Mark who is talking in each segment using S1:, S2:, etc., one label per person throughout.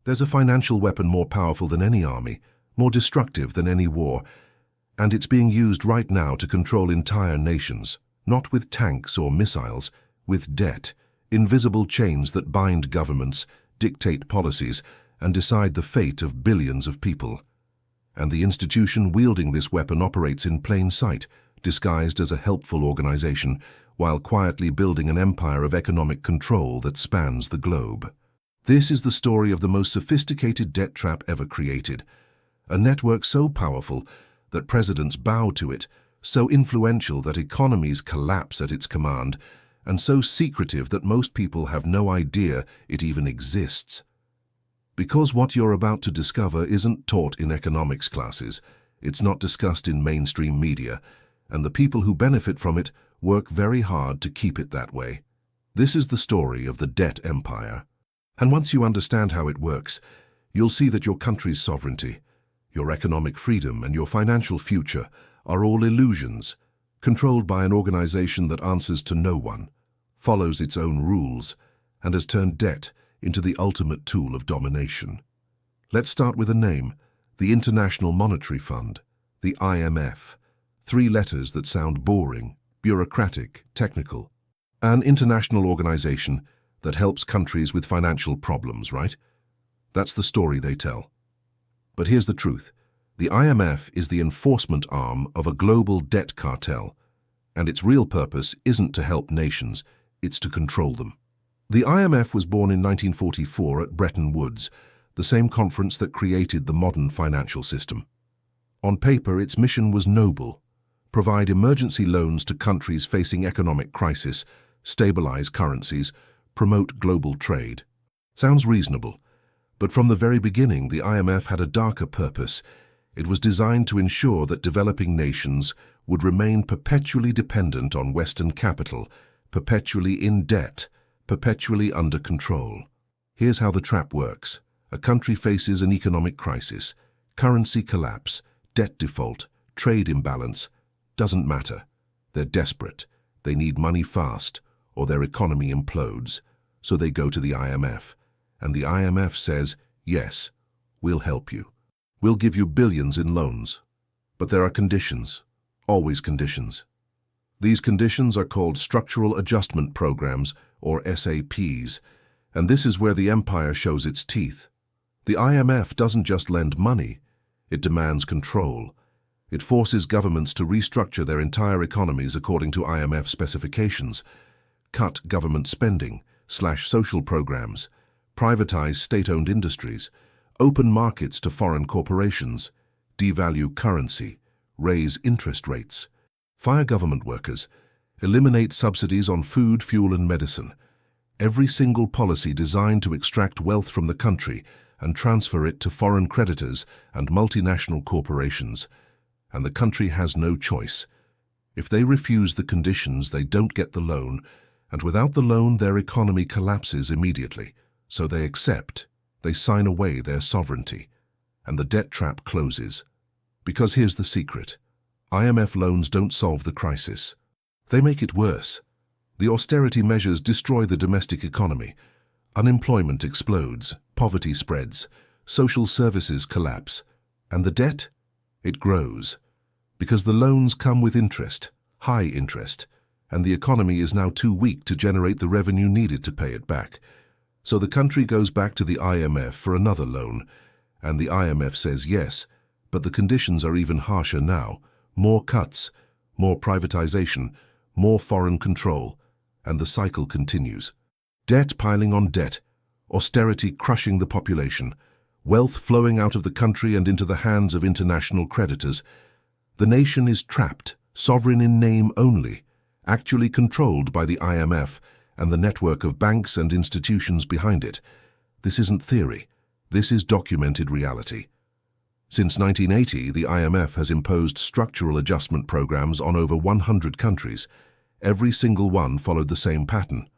S1: There's a financial weapon more powerful than any army, more destructive than any war, and it's being used right now to control entire nations, not with tanks or missiles, with debt, invisible chains that bind governments, dictate policies, and decide the fate of billions of people. And the institution wielding this weapon operates in plain sight, disguised as a helpful organization, while quietly building an empire of economic control that spans the globe. This is the story of the most sophisticated debt trap ever created, a network so powerful that presidents bow to it, so influential that economies collapse at its command, and so secretive that most people have no idea it even exists. Because what you're about to discover isn't taught in economics classes, it's not discussed in mainstream media, and the people who benefit from it work very hard to keep it that way. This is the story of the debt empire. And once you understand how it works, you'll see that your country's sovereignty, your economic freedom, and your financial future are all illusions, controlled by an organization that answers to no one, follows its own rules, and has turned debt into the ultimate tool of domination. Let's start with a name, the International Monetary Fund, the IMF. 3 letters that sound boring, bureaucratic, technical. An international organization that helps countries with financial problems, right? That's the story they tell. But here's the truth. The IMF is the enforcement arm of a global debt cartel, and its real purpose isn't to help nations, it's to control them. The IMF was born in 1944 at Bretton Woods, the same conference that created the modern financial system. On paper, its mission was noble: provide emergency loans to countries facing economic crisis, stabilize currencies, promote global trade. Sounds reasonable, but from the very beginning, the IMF had a darker purpose. It was designed to ensure that developing nations would remain perpetually dependent on Western capital, perpetually in debt, perpetually under control. Here's how the trap works. A country faces an economic crisis, currency collapse, debt default, trade imbalance. Doesn't matter. They're desperate. They need money fast, or their economy implodes. So they go to the IMF. And the IMF says, yes, we'll help you. We'll give you billions in loans. But there are conditions. Always conditions. These conditions are called Structural Adjustment Programs, or SAPs, and this is where the empire shows its teeth. The IMF doesn't just lend money, it demands control. It forces governments to restructure their entire economies according to IMF specifications, cut government spending, slash social programs, privatize state-owned industries, open markets to foreign corporations, devalue currency, raise interest rates, fire government workers, eliminate subsidies on food, fuel, and medicine. Every single policy designed to extract wealth from the country and transfer it to foreign creditors and multinational corporations. And the country has no choice. If they refuse the conditions, they don't get the loan, and without the loan, their economy collapses immediately. So they accept, they sign away their sovereignty, and the debt trap closes. Because here's the secret. IMF loans don't solve the crisis. They make it worse. The austerity measures destroy the domestic economy. Unemployment explodes, poverty spreads, social services collapse, and the debt? It grows. Because the loans come with interest, high interest, and the economy is now too weak to generate the revenue needed to pay it back. So the country goes back to the IMF for another loan, and the IMF says yes, but the conditions are even harsher now. More cuts, more privatization, more foreign control, and the cycle continues. Debt piling on debt, austerity crushing the population, wealth flowing out of the country and into the hands of international creditors. The nation is trapped, sovereign in name only, actually controlled by the IMF and the network of banks and institutions behind it. This isn't theory. This is documented reality. Since 1980, the IMF has imposed structural adjustment programs on over 100 countries. Every single one followed the same pattern.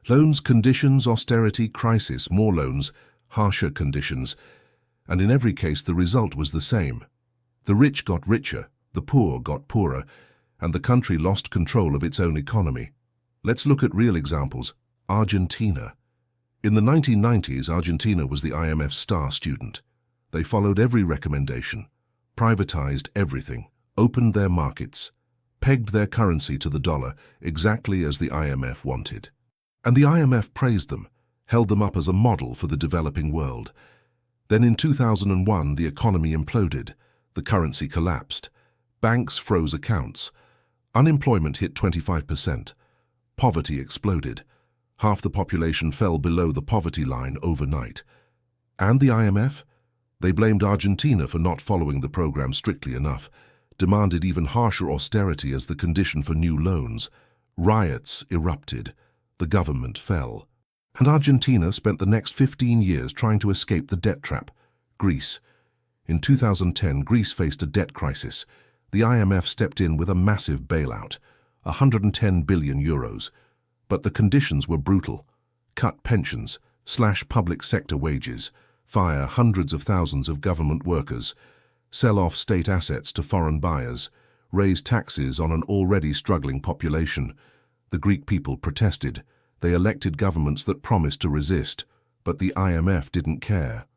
S1: Loans, conditions, austerity, crisis, more loans, harsher conditions. And in every case, the result was the same. The rich got richer, the poor got poorer, and the country lost control of its own economy. Let's look at real examples. Argentina. In the 1990s, Argentina was the IMF's star student. They followed every recommendation, privatized everything, opened their markets, pegged their currency to the dollar exactly as the IMF wanted. And the IMF praised them, held them up as a model for the developing world. Then in 2001, the economy imploded, the currency collapsed, banks froze accounts, unemployment hit 25%, poverty exploded, half the population fell below the poverty line overnight. And the IMF? They blamed Argentina for not following the program strictly enough, demanded even harsher austerity as the condition for new loans. Riots erupted. The government fell. And Argentina spent the next 15 years trying to escape the debt trap. Greece. In 2010, Greece faced a debt crisis. The IMF stepped in with a massive bailout, 110 billion euros. But the conditions were brutal. Cut pensions, slash public sector wages, fire hundreds of thousands of government workers, sell off state assets to foreign buyers, raise taxes on an already struggling population. The Greek people protested. They elected governments that promised to resist, but the IMF didn't care.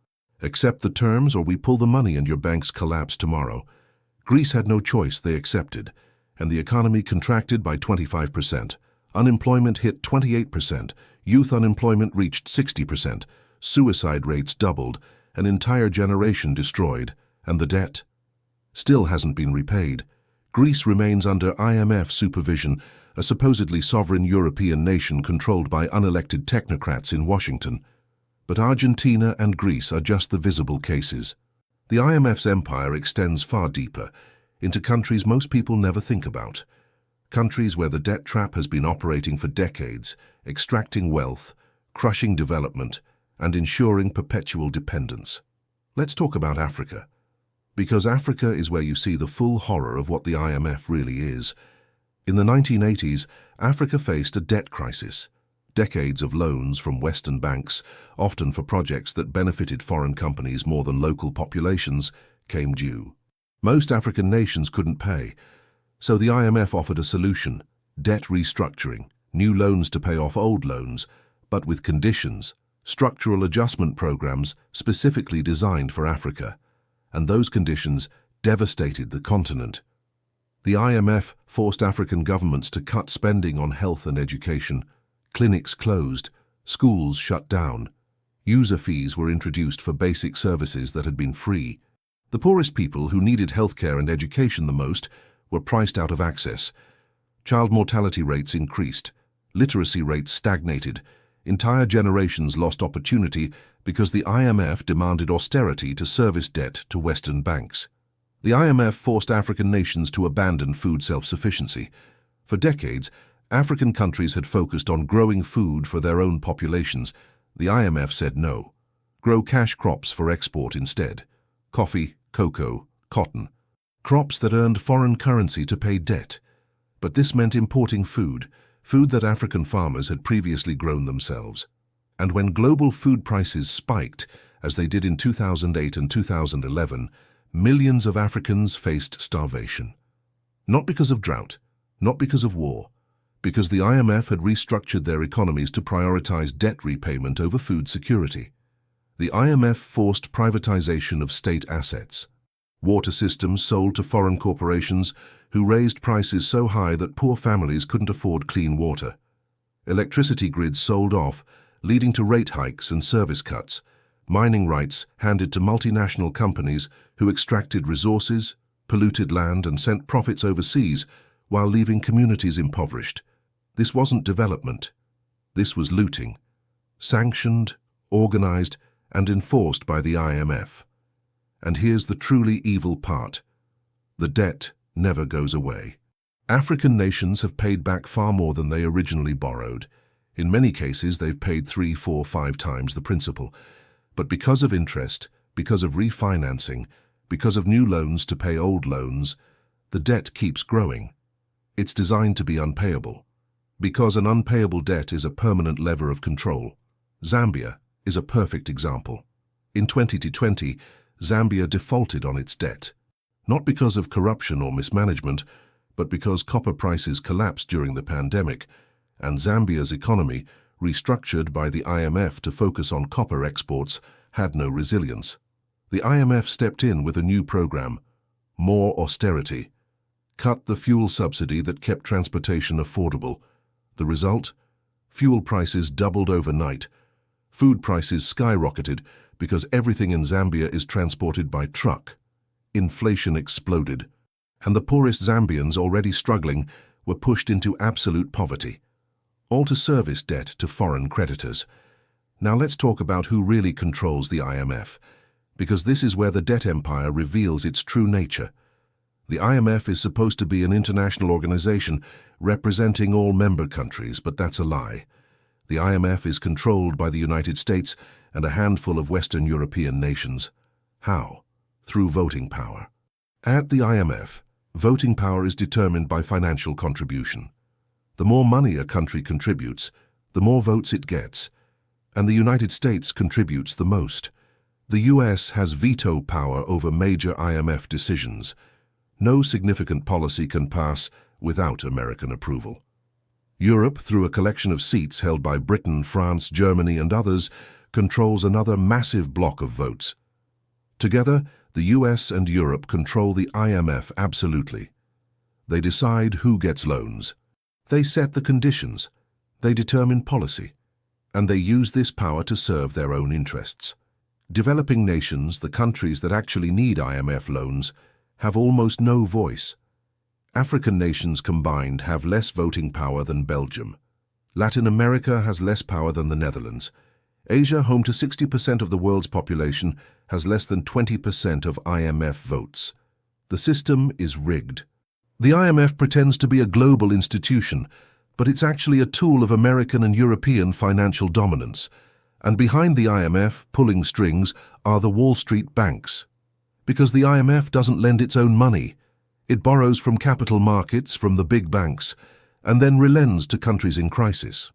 S1: Accept the terms or we pull the money and your banks collapse tomorrow. Greece had no choice, they accepted, and the economy contracted by 25%. Unemployment hit 28%, youth unemployment reached 60%, suicide rates doubled, an entire generation destroyed, and the debt still hasn't been repaid. Greece remains under IMF supervision, a supposedly sovereign European nation controlled by unelected technocrats in Washington. But Argentina and Greece are just the visible cases. The IMF's empire extends far deeper, into countries most people never think about. Countries where the debt trap has been operating for decades, extracting wealth, crushing development, and ensuring perpetual dependence. Let's talk about Africa. Because Africa is where you see the full horror of what the IMF really is. In the 1980s, Africa faced a debt crisis. Decades of loans from Western banks, often for projects that benefited foreign companies more than local populations, came due. Most African nations couldn't pay, so the IMF offered a solution: debt restructuring, new loans to pay off old loans, but with conditions, structural adjustment programs specifically designed for Africa. And those conditions devastated the continent. The IMF forced African governments to cut spending on health and education. Clinics closed, schools shut down. User fees were introduced for basic services that had been free. The poorest people who needed healthcare and education the most were priced out of access. Child mortality rates increased. Literacy rates stagnated. Entire generations lost opportunity because the IMF demanded austerity to service debt to Western banks. The IMF forced African nations to abandon food self-sufficiency. For decades, African countries had focused on growing food for their own populations. The IMF said no. Grow cash crops for export instead. Coffee, cocoa, cotton. Crops that earned foreign currency to pay debt. But this meant importing food that African farmers had previously grown themselves. And when global food prices spiked, as they did in 2008 and 2011, millions of Africans faced starvation. Not because of drought, not because of war, because the IMF had restructured their economies to prioritize debt repayment over food security. The IMF forced privatization of state assets. Water systems sold to foreign corporations who raised prices so high that poor families couldn't afford clean water. Electricity grids sold off, leading to rate hikes and service cuts. Mining rights handed to multinational companies who extracted resources, polluted land, and sent profits overseas while leaving communities impoverished. This wasn't development. This was looting. Sanctioned, organized, and enforced by the IMF. And here's the truly evil part. The debt never goes away. African nations have paid back far more than they originally borrowed. In many cases, they've paid 3, 4, 5 times the principal. But because of interest, because of refinancing, because of new loans to pay old loans, the debt keeps growing. It's designed to be unpayable. Because an unpayable debt is a permanent lever of control. Zambia is a perfect example. In 2020, Zambia defaulted on its debt. Not because of corruption or mismanagement, but because copper prices collapsed during the pandemic, and Zambia's economy, restructured by the IMF to focus on copper exports, had no resilience. The IMF stepped in with a new program: more austerity. Cut the fuel subsidy that kept transportation affordable. The result? Fuel prices doubled overnight. Food prices skyrocketed because everything in Zambia is transported by truck. Inflation exploded, and the poorest Zambians, already struggling, were pushed into absolute poverty, all to service debt to foreign creditors. Now let's talk about who really controls the IMF, because this is where the debt empire reveals its true nature. The IMF is supposed to be an international organization representing all member countries, but that's a lie. The IMF is controlled by the United States and a handful of Western European nations. How? Through voting power. At the IMF, voting power is determined by financial contribution. The more money a country contributes, the more votes it gets, and the United States contributes the most. The US has veto power over major IMF decisions. No significant policy can pass without American approval. Europe, through a collection of seats held by Britain, France, Germany, and others, controls another massive block of votes. Together, the US and Europe control the IMF absolutely. They decide who gets loans. They set the conditions. They determine policy. And they use this power to serve their own interests. Developing nations, the countries that actually need IMF loans, have almost no voice. African nations combined have less voting power than Belgium. Latin America has less power than the Netherlands. Asia, home to 60% of the world's population, has less than 20% of IMF votes. The system is rigged. The IMF pretends to be a global institution, but it's actually a tool of American and European financial dominance. And behind the IMF, pulling strings, are the Wall Street banks. Because the IMF doesn't lend its own money. It borrows from capital markets, from the big banks, and then relends to countries in crisis.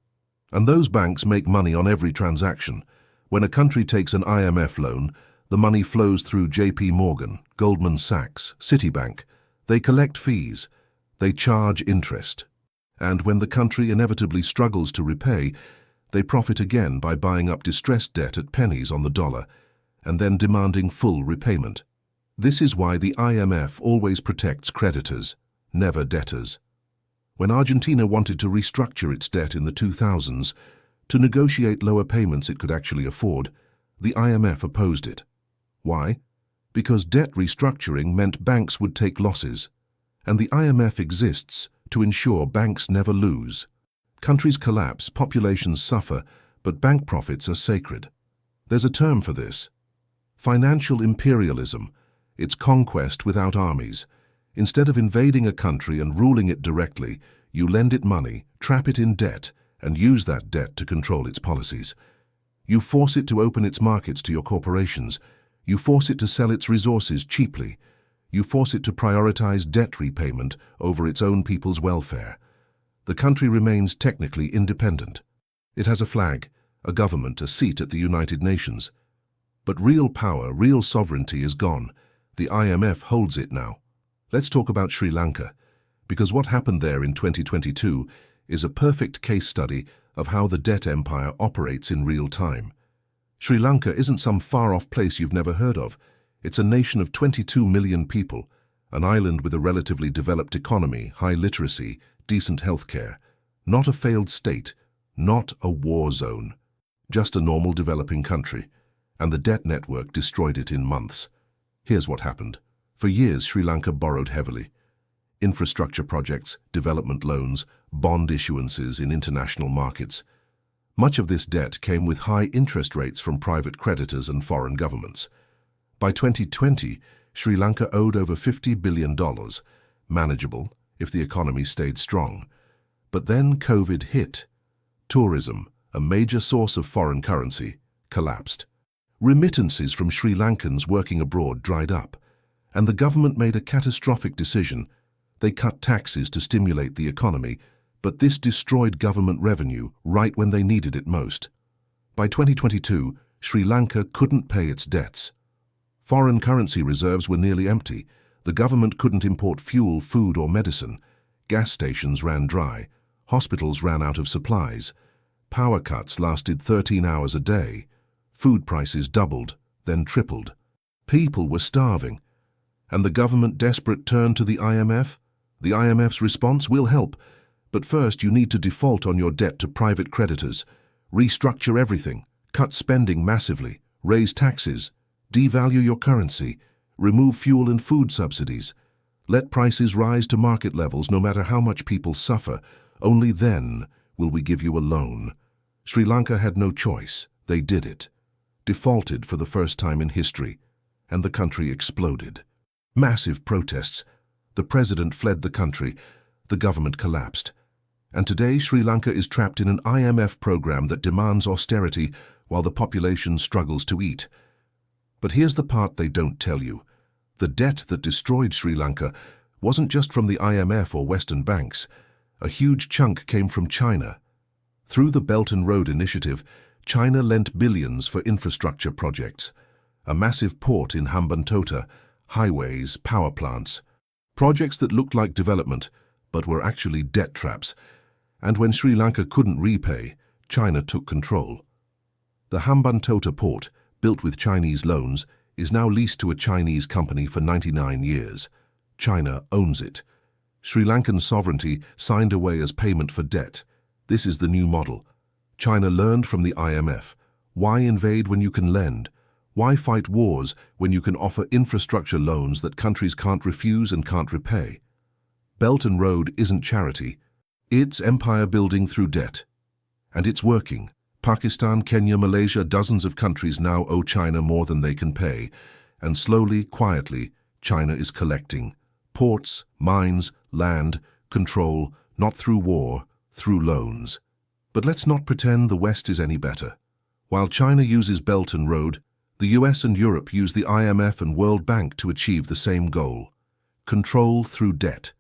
S1: And those banks make money on every transaction. When a country takes an IMF loan, the money flows through JP Morgan, Goldman Sachs, Citibank. They collect fees. They charge interest. And when the country inevitably struggles to repay, they profit again by buying up distressed debt at pennies on the dollar, and then demanding full repayment. This is why the IMF always protects creditors, never debtors. When Argentina wanted to restructure its debt in the 2000s, to negotiate lower payments it could actually afford, the IMF opposed it. Why? Because debt restructuring meant banks would take losses, and the IMF exists to ensure banks never lose. Countries collapse, populations suffer, but bank profits are sacred. There's a term for this: financial imperialism. It's conquest without armies. Instead of invading a country and ruling it directly, you lend it money, trap it in debt, and use that debt to control its policies. You force it to open its markets to your corporations. You force it to sell its resources cheaply. You force it to prioritize debt repayment over its own people's welfare. The country remains technically independent. It has a flag, a government, a seat at the United Nations. But real power, real sovereignty is gone. The IMF holds it now. Let's talk about Sri Lanka, because what happened there in 2022 is a perfect case study of how the debt empire operates in real time. Sri Lanka isn't some far-off place you've never heard of. It's a nation of 22 million people, an island with a relatively developed economy, high literacy, decent healthcare. Not a failed state, not a war zone. Just a normal developing country. And the debt network destroyed it in months. Here's what happened. For years, Sri Lanka borrowed heavily. Infrastructure projects, development loans, bond issuances in international markets. Much of this debt came with high interest rates from private creditors and foreign governments. By 2020, Sri Lanka owed over $50 billion, manageable if the economy stayed strong. But then COVID hit. Tourism, a major source of foreign currency, collapsed. Remittances from Sri Lankans working abroad dried up, and the government made a catastrophic decision. They cut taxes to stimulate the economy, but this destroyed government revenue right when they needed it most. By 2022, Sri Lanka couldn't pay its debts. Foreign currency reserves were nearly empty. The government couldn't import fuel, food, or medicine. Gas stations ran dry. Hospitals ran out of supplies. Power cuts lasted 13 hours a day. Food prices doubled, then tripled. People were starving. And the government, desperate, turned to the IMF. The IMF's response: "We'll help, but first you need to default on your debt to private creditors, restructure everything, cut spending massively, raise taxes, devalue your currency, remove fuel and food subsidies. Let prices rise to market levels no matter how much people suffer. Only then will we give you a loan." Sri Lanka had no choice. They did it. Defaulted for the first time in history, and the country exploded. Massive protests. The president fled the country. The government collapsed. And today Sri Lanka is trapped in an IMF program that demands austerity while the population struggles to eat. But here's the part they don't tell you. The debt that destroyed Sri Lanka wasn't just from the IMF or Western banks. A huge chunk came from China. Through the Belt and Road Initiative, China lent billions for infrastructure projects. A massive port in Hambantota, highways, power plants. Projects that looked like development, but were actually debt traps. And when Sri Lanka couldn't repay, China took control. The Hambantota port, built with Chinese loans, is now leased to a Chinese company for 99 years. China owns it. Sri Lankan sovereignty signed away as payment for debt. This is the new model. China learned from the IMF. Why invade when you can lend? Why fight wars when you can offer infrastructure loans that countries can't refuse and can't repay? Belt and Road isn't charity. It's empire building through debt. And it's working. Pakistan, Kenya, Malaysia, dozens of countries now owe China more than they can pay. And slowly, quietly, China is collecting. Ports, mines, land, control, not through war, through loans. But let's not pretend the West is any better. While China uses Belt and Road, the US and Europe use the IMF and World Bank to achieve the same goal. Control through debt.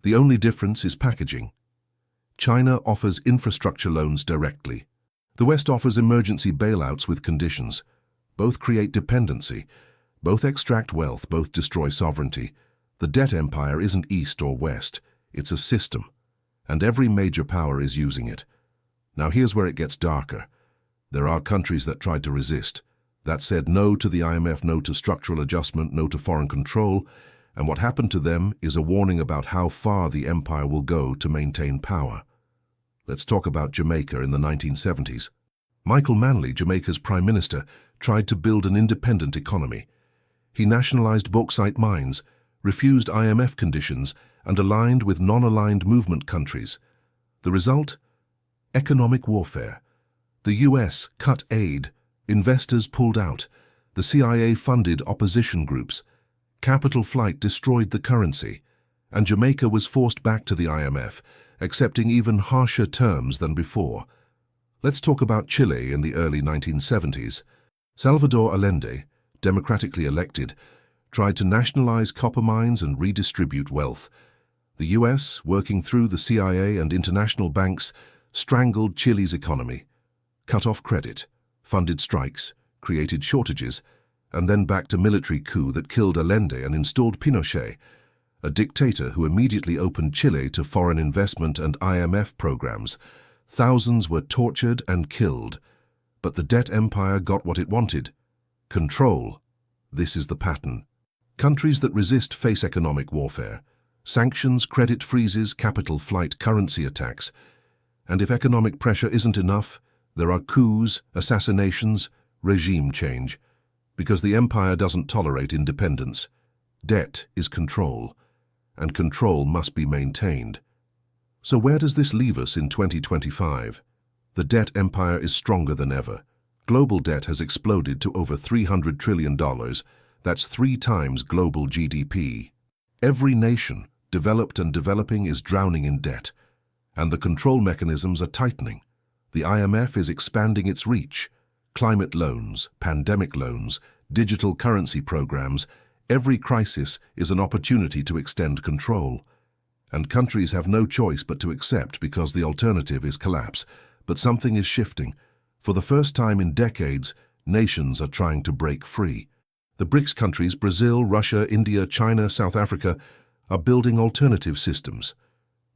S1: The only difference is packaging. China offers infrastructure loans directly. The West offers emergency bailouts with conditions. Both create dependency. Both extract wealth, both destroy sovereignty. The debt empire isn't East or West. It's a system. And every major power is using it. Now here's where it gets darker. There are countries that tried to resist, that said no to the IMF, no to structural adjustment, no to foreign control, and what happened to them is a warning about how far the empire will go to maintain power. Let's talk about Jamaica in the 1970s. Michael Manley, Jamaica's prime minister, tried to build an independent economy. He nationalized bauxite mines, refused IMF conditions, and aligned with non-aligned movement countries. The result? Economic warfare. The US cut aid, investors pulled out, the CIA funded opposition groups, capital flight destroyed the currency, and Jamaica was forced back to the IMF, accepting even harsher terms than before. Let's talk about Chile in the early 1970s. Salvador Allende, democratically elected, tried to nationalize copper mines and redistribute wealth. The US, working through the CIA and international banks, strangled Chile's economy, cut off credit, funded strikes, created shortages, and then backed a military coup that killed Allende and installed Pinochet, a dictator who immediately opened Chile to foreign investment and IMF programs. Thousands were tortured and killed. But the debt empire got what it wanted: control. This is the pattern. Countries that resist face economic warfare. Sanctions, credit freezes, capital flight, currency attacks. And if economic pressure isn't enough, there are coups, assassinations, regime change. Because the empire doesn't tolerate independence. Debt is control, and control must be maintained. So where does this leave us in 2025? The debt empire is stronger than ever. Global debt has exploded to over $300 trillion. That's 3 times global GDP. Every nation, developed and developing, is drowning in debt. And the control mechanisms are tightening. The IMF is expanding its reach. Climate loans, pandemic loans, digital currency programs. Every crisis is an opportunity to extend control. And countries have no choice but to accept, because the alternative is collapse. But something is shifting. For the first time in decades, nations are trying to break free. The BRICS countries, Brazil, Russia, India, China, South Africa, are building alternative systems.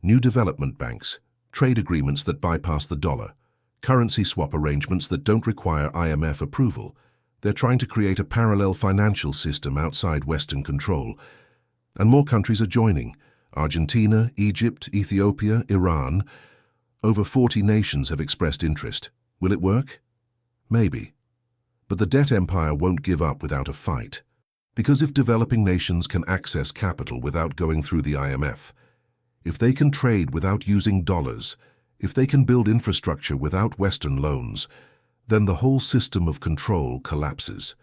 S1: New development banks, trade agreements that bypass the dollar, currency swap arrangements that don't require IMF approval. They're trying to create a parallel financial system outside Western control. And more countries are joining. Argentina, Egypt, Ethiopia, Iran. Over 40 nations have expressed interest. Will it work? Maybe. But the debt empire won't give up without a fight. Because if developing nations can access capital without going through the IMF, if they can trade without using dollars, if they can build infrastructure without Western loans, then the whole system of control collapses.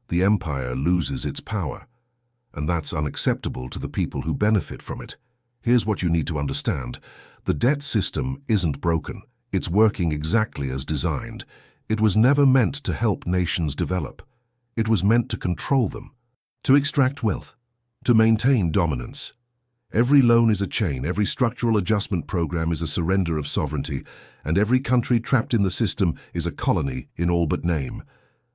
S1: The empire loses its power, and that's unacceptable to the people who benefit from it. Here's what you need to understand. The debt system isn't broken. It's working exactly as designed. It was never meant to help nations develop. It was meant to control them, to extract wealth, to maintain dominance. Every loan is a chain, every structural adjustment program is a surrender of sovereignty, and every country trapped in the system is a colony in all but name.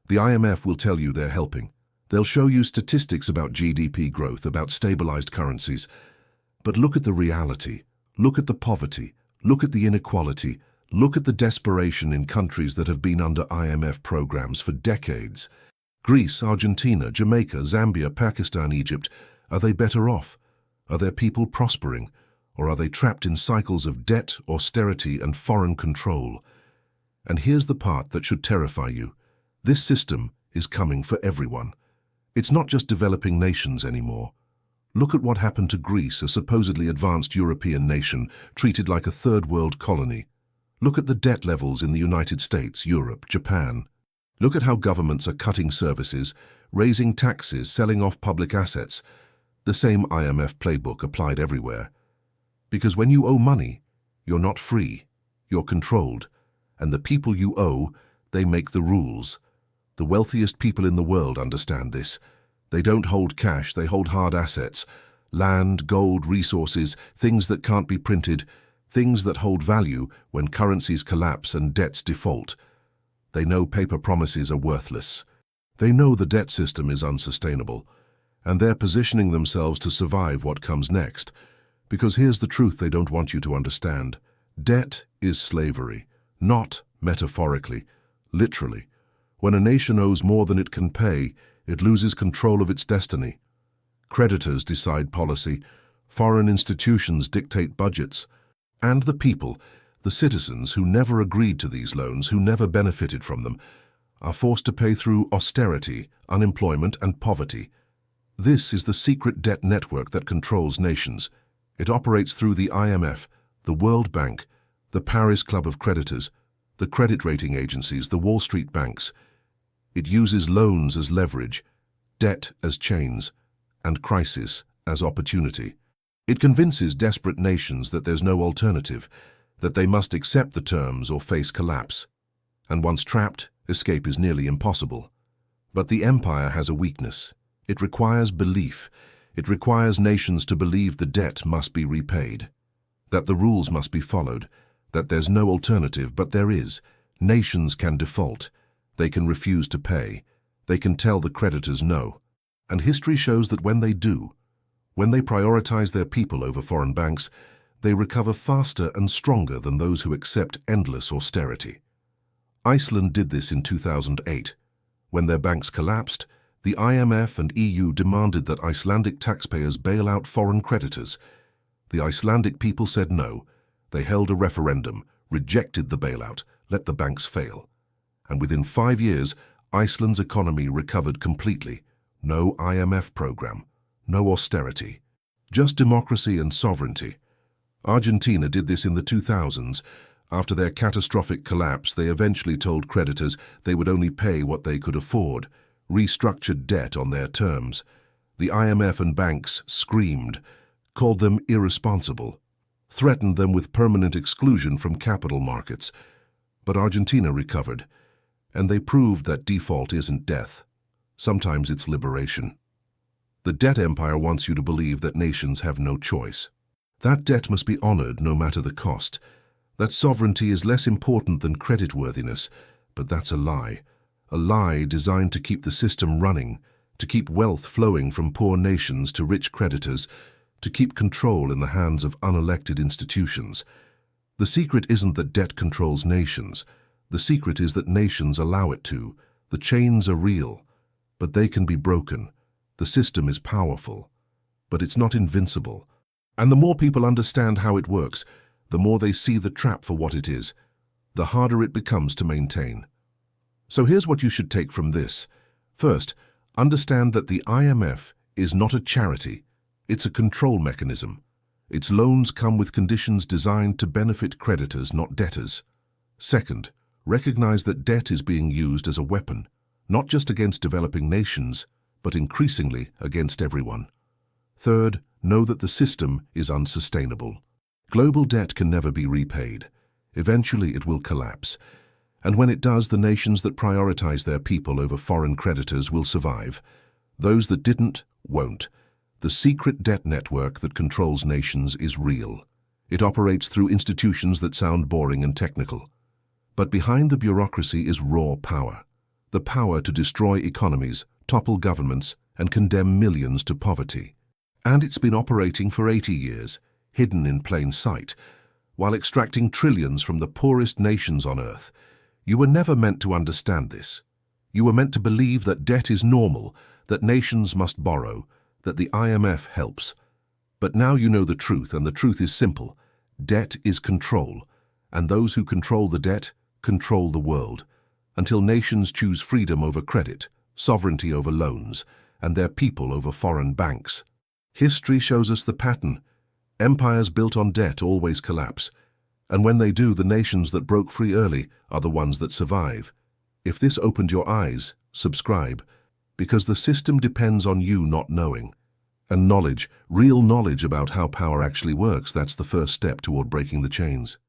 S1: The IMF will tell you they're helping. They'll show you statistics about GDP growth, about stabilized currencies. But look at the reality. Look at the poverty. Look at the inequality. Look at the desperation in countries that have been under IMF programs for decades. Greece, Argentina, Jamaica, Zambia, Pakistan, Egypt. Are they better off? Are their people prospering? Or are they trapped in cycles of debt, austerity, and foreign control? And here's the part that should terrify you. This system is coming for everyone. It's not just developing nations anymore. Look at what happened to Greece, a supposedly advanced European nation, treated like a third-world colony. Look at the debt levels in the United States, Europe, Japan. Look at how governments are cutting services, raising taxes, selling off public assets. The same IMF playbook applied everywhere. Because when you owe money, you're not free, you're controlled. And the people you owe, they make the rules. The wealthiest people in the world understand this. They don't hold cash, they hold hard assets. Land, gold, resources, things that can't be printed, things that hold value when currencies collapse and debts default. They know paper promises are worthless. They know the debt system is unsustainable. And they're positioning themselves to survive what comes next. Because here's the truth they don't want you to understand. Debt is slavery, not metaphorically, literally. When a nation owes more than it can pay, it loses control of its destiny. Creditors decide policy, foreign institutions dictate budgets, and the people, the citizens who never agreed to these loans, who never benefited from them, are forced to pay through austerity, unemployment, and poverty. This is the secret debt network that controls nations. It operates through the IMF, the World Bank, the Paris Club of Creditors, the credit rating agencies, the Wall Street banks. It uses loans as leverage, debt as chains, and crisis as opportunity. It convinces desperate nations that there's no alternative, that they must accept the terms or face collapse. And once trapped, escape is nearly impossible. But the empire has a weakness. It requires belief. It requires nations to believe the debt must be repaid, that the rules must be followed, that there's no alternative, but there is. Nations can default. They can refuse to pay. They can tell the creditors no. And history shows that when they do, when they prioritize their people over foreign banks, they recover faster and stronger than those who accept endless austerity. Iceland did this in 2008. When their banks collapsed, the IMF and EU demanded that Icelandic taxpayers bail out foreign creditors. The Icelandic people said no. They held a referendum, rejected the bailout, let the banks fail. And within 5 years, Iceland's economy recovered completely. No IMF program, no austerity, just democracy and sovereignty. Argentina did this in the 2000s. After their catastrophic collapse, they eventually told creditors they would only pay what they could afford, restructured debt on their terms. The IMF and banks screamed, called them irresponsible, threatened them with permanent exclusion from capital markets. But Argentina recovered, and they proved that default isn't death. Sometimes it's liberation. The debt empire wants you to believe that nations have no choice. That debt must be honored no matter the cost. That sovereignty is less important than creditworthiness, but that's a lie designed to keep the system running, to keep wealth flowing from poor nations to rich creditors, to keep control in the hands of unelected institutions. The secret isn't that debt controls nations. The secret is that nations allow it to. The chains are real, but they can be broken. The system is powerful, but it's not invincible. And the more people understand how it works, the more they see the trap for what it is, the harder it becomes to maintain. So here's what you should take from this. First, understand that the IMF is not a charity. It's a control mechanism. Its loans come with conditions designed to benefit creditors, not debtors. Second, recognize that debt is being used as a weapon, not just against developing nations, but increasingly against everyone. Third, know that the system is unsustainable. Global debt can never be repaid. Eventually it will collapse. And when it does, the nations that prioritize their people over foreign creditors will survive. Those that didn't, won't. The secret debt network that controls nations is real. It operates through institutions that sound boring and technical. But behind the bureaucracy is raw power. The power to destroy economies, topple governments, and condemn millions to poverty. And it's been operating for 80 years, hidden in plain sight, while extracting trillions from the poorest nations on earth. You were never meant to understand this. You were meant to believe that debt is normal, that nations must borrow, that the IMF helps. But now you know the truth, and the truth is simple. Debt is control, and those who control the debt control the world, until nations choose freedom over credit, sovereignty over loans, and their people over foreign banks. History shows us the pattern. Empires built on debt always collapse, and when they do, the nations that broke free early are the ones that survive. If this opened your eyes, subscribe, because the system depends on you not knowing. And knowledge, real knowledge about how power actually works, that's the first step toward breaking the chains.